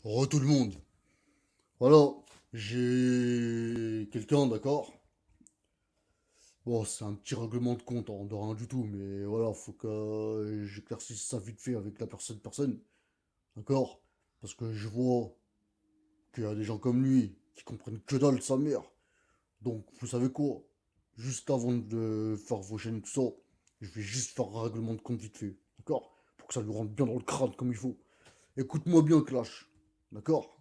Tout le monde. Voilà, j'ai quelqu'un, d'accord? Bon, c'est un petit règlement de compte, hein, de rien du tout, mais voilà, faut que j'éclaircisse ça vite fait avec la personne, d'accord? Parce que je vois qu'il y a des gens comme lui qui comprennent que dalle sa mère. Donc, vous savez quoi? Juste avant de faire vos chaînes et tout ça, je vais juste faire un règlement de compte vite fait, d'accord? Pour que ça lui rentre bien dans le crâne comme il faut. Écoute-moi bien, Clash, d'accord?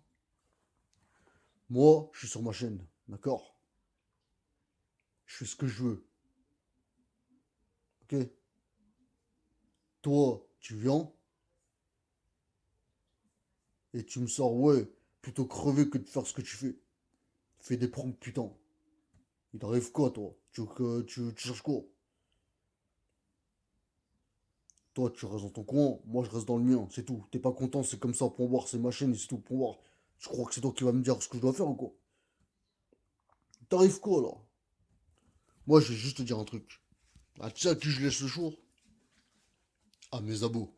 Moi, je suis sur ma chaîne, d'accord? Je fais ce que je veux, ok? Toi, tu viens et tu me sors, ouais, plutôt crever que de faire ce que tu fais. Fais des pranks, putain. Il t'arrive quoi, toi? Tu cherches quoi? Toi, tu restes dans ton coin, moi je reste dans le mien, c'est tout. T'es pas content, c'est comme ça, pour voir, c'est ma chaîne et c'est tout, pour voir. Je crois que c'est toi qui vas me dire ce que je dois faire ou quoi? T'arrives quoi, là? Moi, je vais juste te dire un truc. Ah, tu sais à qui je laisse le jour? À mes abos.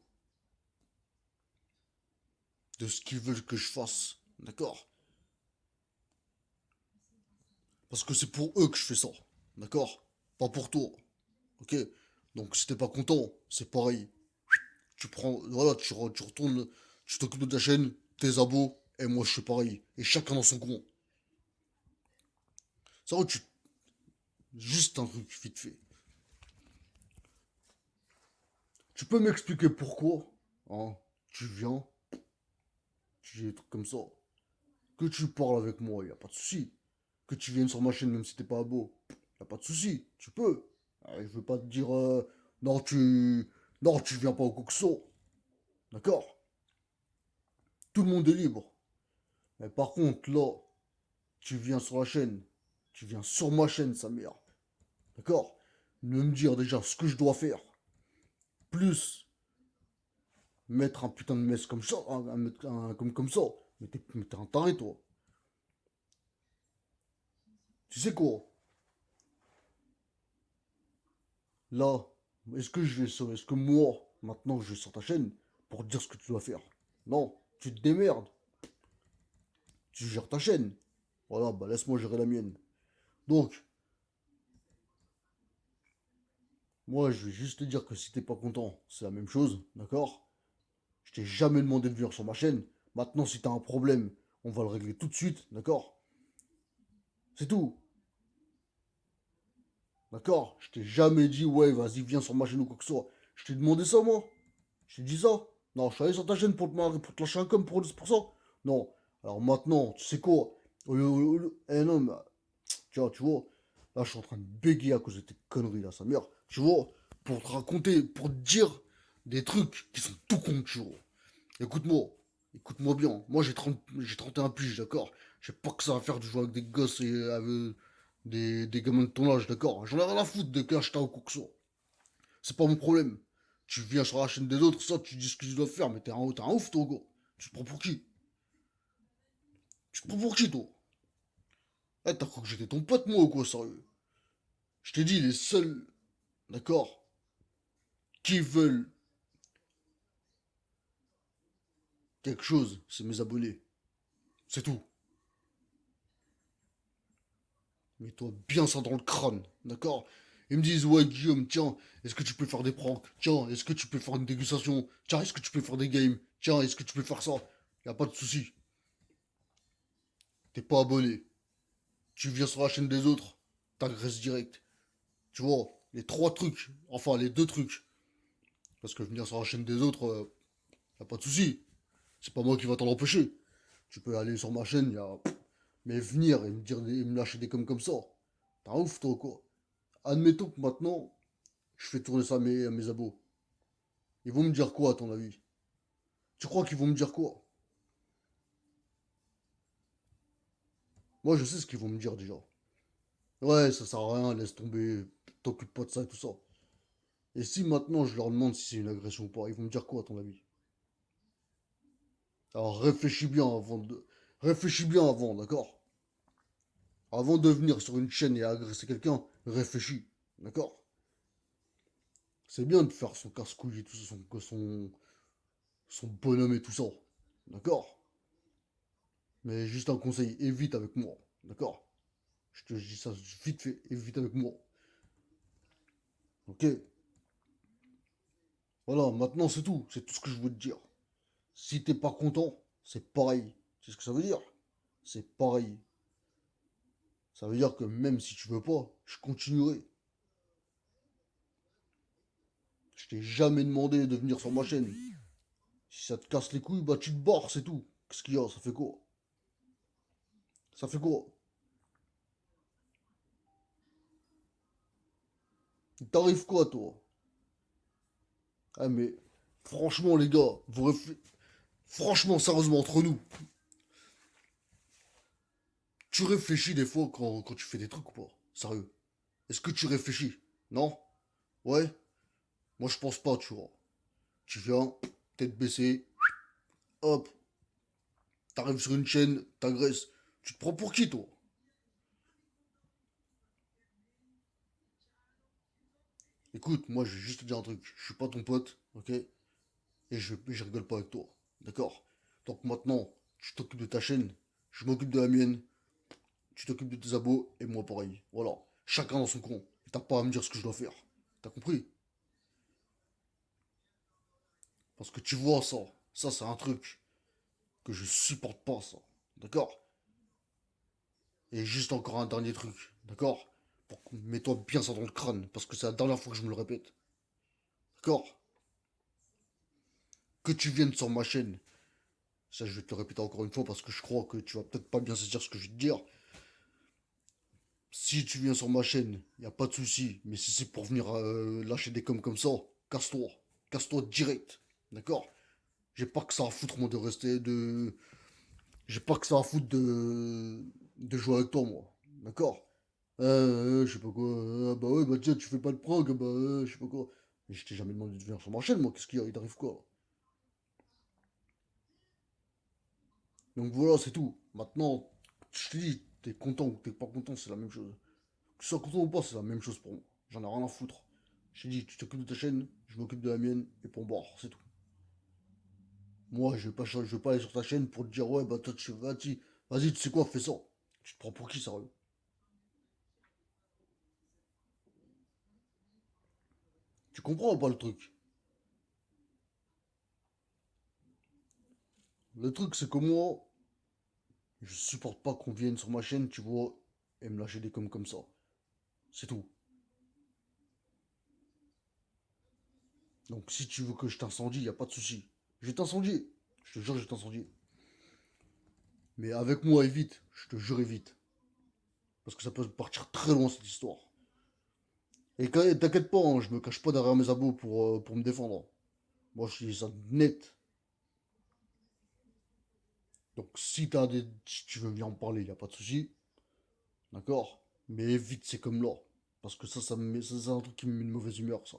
De ce qu'ils veulent que je fasse. D'accord? Parce que c'est pour eux que je fais ça. D'accord? Pas pour toi. Ok? Donc si t'es pas content, c'est pareil. Tu prends, voilà, tu retournes, tu t'occupes de ta chaîne, tes abos, et moi je suis pareil. Et chacun dans son coin. Ça va, juste un truc vite fait. Tu peux m'expliquer pourquoi, hein, tu viens, tu dis des trucs comme ça, que tu parles avec moi, y a pas de souci. Que tu viennes sur ma chaîne même si t'es pas abo, y a pas de souci, tu peux. Je veux pas te dire, non non tu viens pas au coxon, d'accord? Tout le monde est libre. Mais par contre là, tu viens sur la chaîne, tu viens sur ma chaîne, sa mère. D'accord? Ne me dire déjà ce que je dois faire. Plus mettre un putain de mess comme ça, comme ça. Mais t'es un taré, toi. Tu sais quoi? Là, est-ce que moi, maintenant, je vais sur ta chaîne pour te dire ce que tu dois faire? Non, tu te démerdes. Tu gères ta chaîne. Voilà, bah laisse-moi gérer la mienne. Donc, moi, je vais juste te dire que si t'es pas content, c'est la même chose, d'accord? Je t'ai jamais demandé de venir sur ma chaîne. Maintenant, si t'as un problème, on va le régler tout de suite, d'accord? C'est tout, d'accord? Je t'ai jamais dit, ouais, vas-y, viens sur ma chaîne ou quoi que ce soit. Je t'ai demandé ça, moi? Je t'ai dit ça? Non, je suis allé sur ta chaîne pour te lâcher un com pour ça? Non. Alors maintenant, tu sais quoi? Eh non, mais, tu vois, là, je suis en train de bégayer à cause de tes conneries, là, sa mère. Tu vois, pour te raconter, pour te dire des trucs qui sont tout con, tu vois. Écoute-moi, écoute-moi bien. Moi, j'ai 31 piges, d'accord? J'ai pas que ça à faire de jouer avec des gosses et avec des gamins de ton âge, d'accord? J'en ai rien à foutre de cash ou quoi que ce soit. C'est pas mon problème. Tu viens sur la chaîne des autres, ça, tu dis ce que tu dois faire, mais t'es un ouf, toi, gars. Tu te prends pour qui? Tu te prends pour qui, toi? Eh, t'as cru que j'étais ton pote, moi, ou quoi, sérieux? Je t'ai dit, les seuls, d'accord, qui veulent quelque chose, c'est mes abonnés. C'est tout. Mets-toi bien ça dans le crâne, d'accord? Ils me disent, ouais, Guillaume, tiens, est-ce que tu peux faire des pranks? Tiens, est-ce que tu peux faire une dégustation? Tiens, est-ce que tu peux faire des games? Tiens, est-ce que tu peux faire ça? Y a pas de souci. T'es pas abonné. Tu viens sur la chaîne des autres, t'agresses direct. Tu vois, les trois trucs, enfin les deux trucs. Parce que venir sur la chaîne des autres, y a pas de souci. C'est pas moi qui va t'en empêcher. Tu peux aller sur ma chaîne, y a... Mais venir et me dire, et me lâcher des comme ça. T'es un ouf, toi, quoi. Admettons que maintenant, je fais tourner ça à mes abos. Ils vont me dire quoi, à ton avis? Tu crois qu'ils vont me dire quoi? Moi, je sais ce qu'ils vont me dire déjà. Ouais, ça sert à rien, laisse tomber, t'occupe pas de ça et tout ça. Et si maintenant je leur demande si c'est une agression ou pas, ils vont me dire quoi, à ton avis? Alors réfléchis bien avant, d'accord? Avant de venir sur une chaîne et agresser quelqu'un, réfléchis, d'accord? C'est bien de faire son casse-couille et tout ça, son bonhomme et tout ça, d'accord? Mais juste un conseil, évite avec moi. D'accord? Je te dis ça vite fait, évite avec moi. Ok? Voilà, maintenant c'est tout. C'est tout ce que je veux te dire. Si t'es pas content, c'est pareil. C'est ce que ça veut dire? C'est pareil. Ça veut dire que même si tu veux pas, je continuerai. Je t'ai jamais demandé de venir sur ma chaîne. Si ça te casse les couilles, bah tu te barres, c'est tout. Qu'est-ce qu'il y a? Ça fait quoi? Ça fait quoi? Il t'arrive quoi, toi? Ah, mais franchement, les gars, franchement, sérieusement, entre nous, tu réfléchis des fois quand tu fais des trucs ou pas? Sérieux? Est-ce que tu réfléchis? Non? Ouais? Moi, je pense pas, tu vois. Tu viens, tête baissée, hop, t'arrives sur une chaîne, t'agresses. Tu te prends pour qui, toi? Écoute, moi, je vais juste te dire un truc. Je suis pas ton pote, ok? Et je rigole pas avec toi. D'accord? Donc maintenant, tu t'occupes de ta chaîne, je m'occupe de la mienne, tu t'occupes de tes abos, et moi pareil. Voilà. Chacun dans son coin. Et t'as pas à me dire ce que je dois faire. T'as compris? Parce que tu vois ça. Ça, c'est un truc que je supporte pas, ça. D'accord? Et juste encore un dernier truc. D'accord? Mets-toi bien ça dans le crâne. Parce que c'est la dernière fois que je me le répète. D'accord? Que tu viennes sur ma chaîne. Ça, je vais te le répéter encore une fois parce que je crois que tu vas peut-être pas bien saisir ce que je vais te dire. Si tu viens sur ma chaîne, y a pas de souci. Mais si c'est pour venir lâcher des coms comme ça, casse-toi. Casse-toi direct. D'accord? J'ai pas que ça à foutre, moi, de rester, de... J'ai pas que ça à foutre de jouer avec toi, moi. D'accord? Je sais pas quoi. Bah ouais, bah tiens, tu fais pas de prog, bah je sais pas quoi. Mais je t'ai jamais demandé de venir sur ma chaîne, moi. Qu'est-ce qu'il y a? Il t'arrive quoi, là? Donc voilà, c'est tout. Maintenant, je te dis, t'es content ou t'es pas content, c'est la même chose. Que tu sois content ou pas, c'est la même chose pour moi. J'en ai rien à foutre. Je t'ai dit, tu t'occupes de ta chaîne, je m'occupe de la mienne, et pour boire, c'est tout. Moi, je vais pas aller sur ta chaîne pour te dire, ouais, bah toi, vas-y, tu sais quoi, fais ça. Tu te prends pour qui, sérieux? Tu comprends ou pas le truc? Le truc, c'est que moi, je supporte pas qu'on vienne sur ma chaîne, tu vois, et me lâcher des coms comme ça. C'est tout. Donc, si tu veux que je t'incendie, y a pas de souci. Je vais t'incendier. Je te jure, je vais t'incendier. Mais avec moi, évite. Je te jure, évite. Parce que ça peut partir très loin, cette histoire. Et t'inquiète pas, hein, je me cache pas derrière mes abos pour me défendre. Moi, je dis ça net. Donc, si tu veux venir en parler, y a pas de souci. D'accord? Mais évite, c'est comme là. Parce que ça, c'est un truc qui me met de mauvaise humeur, ça.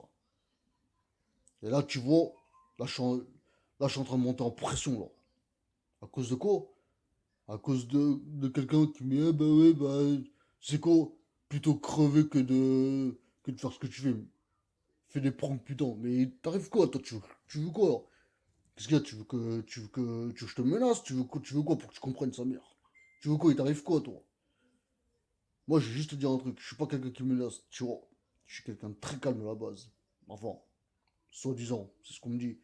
Et là, tu vois, là, là, je suis en train de monter en pression, là. À cause de quoi? À cause de quelqu'un qui me dit, eh bah ouais, bah, c'est quoi? Plutôt crever que de faire ce que tu fais. Fais des pranks, putain. Mais t'arrives quoi, toi? Tu veux quoi? Qu'est-ce qu'il y a? Tu veux que je te menace? Tu veux quoi pour que tu comprennes sa mère? Tu veux quoi? Il t'arrive quoi, toi? Moi, je vais juste te dire un truc. Je suis pas quelqu'un qui menace, tu vois. Je suis quelqu'un de très calme à la base. Enfin, soi-disant, c'est ce qu'on me dit.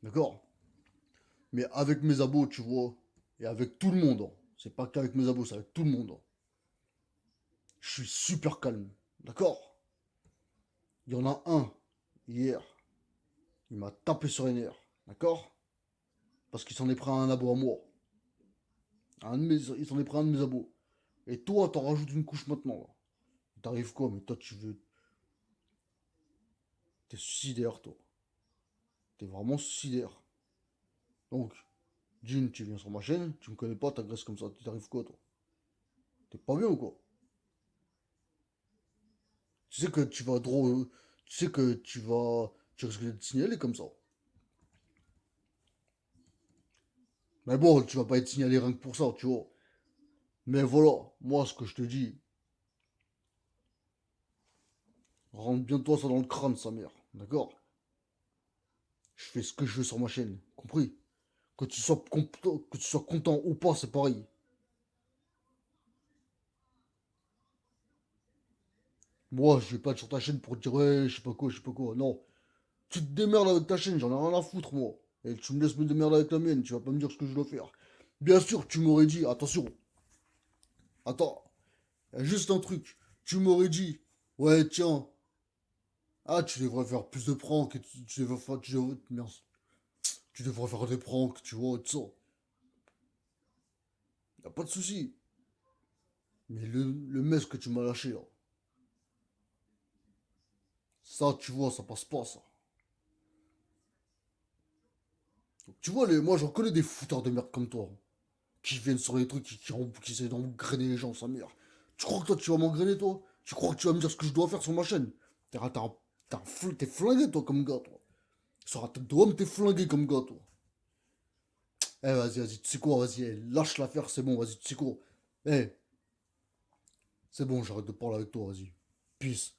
D'accord? Mais avec mes abos, tu vois, et avec tout le monde, hein. C'est pas qu'avec mes abos, c'est avec tout le monde, hein. Je suis super calme. D'accord? Il y en a un, hier, il m'a tapé sur les nerfs. D'accord? Parce qu'il s'en est pris un abo à moi. Il s'en est pris un de mes abos. Et toi, t'en rajoutes une couche maintenant, là. T'arrives quoi? Mais toi, tu veux. T'es suicidaire, toi. T'es vraiment suicidaire. Donc, Jin, tu viens sur ma chaîne, tu me connais pas, t'agresses comme ça. T'arrives quoi, toi? T'es pas bien ou quoi? Tu sais que tu vas drôle. Tu sais que tu vas. Tu risques d'être signalé comme ça. Mais bon, tu vas pas être signalé rien que pour ça, tu vois. Mais voilà, moi, ce que je te dis, rentre bien toi ça dans le crâne, sa mère. D'accord? Je fais ce que je veux sur ma chaîne. Compris? Que tu sois content ou pas, c'est pareil. Moi, je vais pas être sur ta chaîne pour te dire, ouais, je sais pas quoi, je sais pas quoi. Non. Tu te démerdes avec ta chaîne, j'en ai rien à foutre, moi. Et tu me laisses me démerder avec la mienne, tu vas pas me dire ce que je dois faire. Bien sûr, tu m'aurais dit, attention, attends, y a juste un truc. Tu m'aurais dit, ouais, tiens, ah, tu devrais faire plus de pranks, et tu devrais faire, merde, tu devrais faire des pranks, tu vois, tout ça. Y a pas de souci. Mais le mess que tu m'as lâché, là, ça, tu vois, ça passe pas, ça. Tu vois, moi, j'en connais des fouteurs de merde comme toi, qui viennent sur les trucs, qui essaient d'engrainer les gens, sa mère. Tu crois que toi, tu vas m'engrainer, toi? Tu crois que tu vas me dire ce que je dois faire sur ma chaîne? T'es flingué, toi, comme gars, toi. Sur la tête de homme, t'es flingué comme gars, toi. Eh, vas-y, tu sais quoi, vas-y, lâche l'affaire, c'est bon, vas-y, tu sais quoi. Eh, c'est bon, j'arrête de parler avec toi, vas-y. Peace.